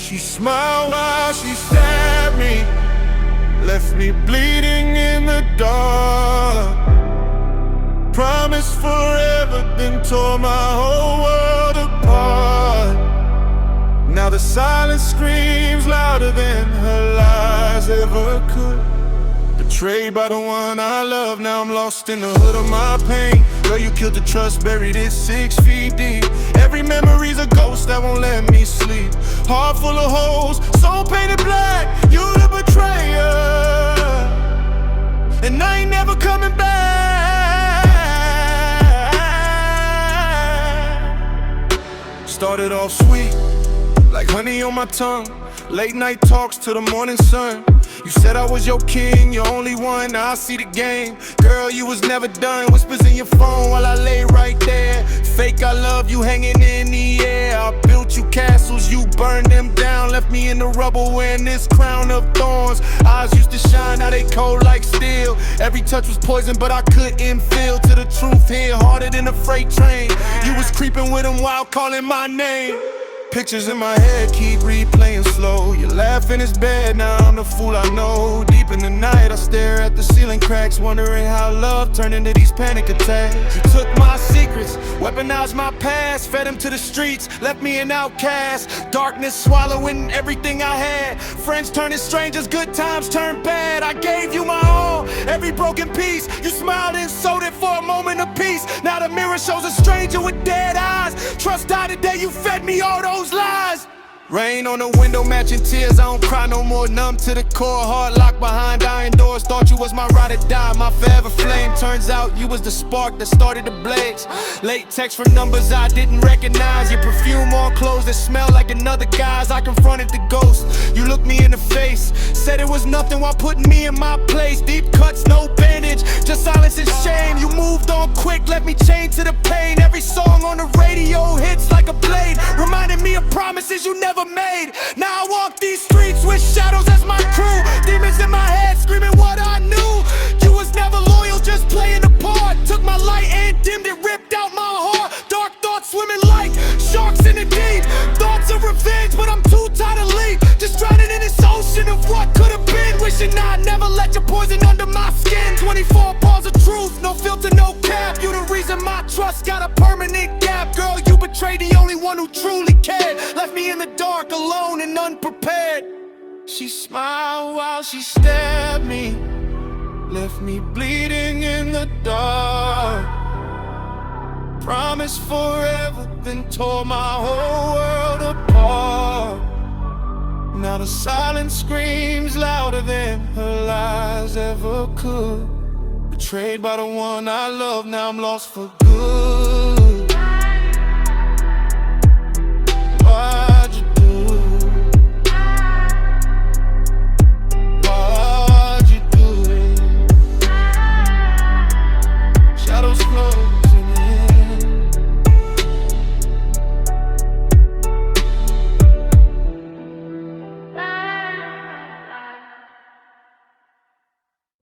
She smiled while she stabbed me, left me bleeding in the dark. Promised forever, then tore my whole world apart. Now the silence screams louder than her lies ever could. Betrayed by the one I love, now I'm lost in the hood of my pain. Girl, you killed the trust, buried it 6 feet deep. Every memory's a ghost that won't let me sleep. Heart full of holes, soul painted black. You the betrayer, and I ain't never coming back. Started off sweet, like honey on my tongue. Late night talks to the morning sun. You said I was your king, your only one, now I see the game. Girl, you was never done, whispers in your phone while I lay right there. Fake I love you hanging in the air. I built you castles, you burned them down. Left me in the rubble wearing this crown of thorns. Eyes used to shine, now they cold like steel. Every touch was poison, but I couldn't feel. To the truth here, harder than a freight train. You was creeping with him while calling my name. Pictures in my head keep replaying slow. You laugh in his bed, now I'm the fool I know. Deep in the night, I stare at the ceiling cracks, wondering how love turned into these panic attacks. You took my secrets, weaponized my past, fed him to the streets, left me an outcast. Darkness swallowing everything I had. Friends turning strangers, good times turned bad. I gave you my all, every broken piece. You smiled and sold it for a moment of peace. Now the mirror shows a stranger with dead eyes. Trust died the day you fed me all those lies. Rain on the window matching tears, I don't cry no more. Numb to the core, heart locked behind iron doors. Thought you was my ride or die, my forever flame. Turns out you was the spark that started the blaze. Late text for numbers I didn't recognize. Your perfume on clothes that smell like another guy's. I confronted the ghost, you looked me in the face. Said it was nothing while putting me in my place. Deep cuts, no bandage, just silence and shame. You moved on quick, left me chained to the pain. Every song on the radio hits like a blade, reminding me of promises you never made. Now I walk these streets with shadows as my crew. Demons in my head screaming what I knew. You was never loyal, just playing a part. Took my light and dimmed it, ripped out my heart. Dark thoughts swimming like sharks in the deep. Thoughts of revenge, but I'm too tired to leave. Just drowning in this ocean of what could have been. Wishing I'd never let your poison under my skin. 24 bars of truth, no filter, no cap. You the reason my trust got a permanent gap. Girl, you betrayed the only one who truly cared. Left me in the dark, alone and unprepared. She smiled while she stabbed me, left me bleeding in the dark. Promised forever, then tore my whole world apart. Now the silence screams louder than her lies ever could. Betrayed by the one I love, now I'm lost for good.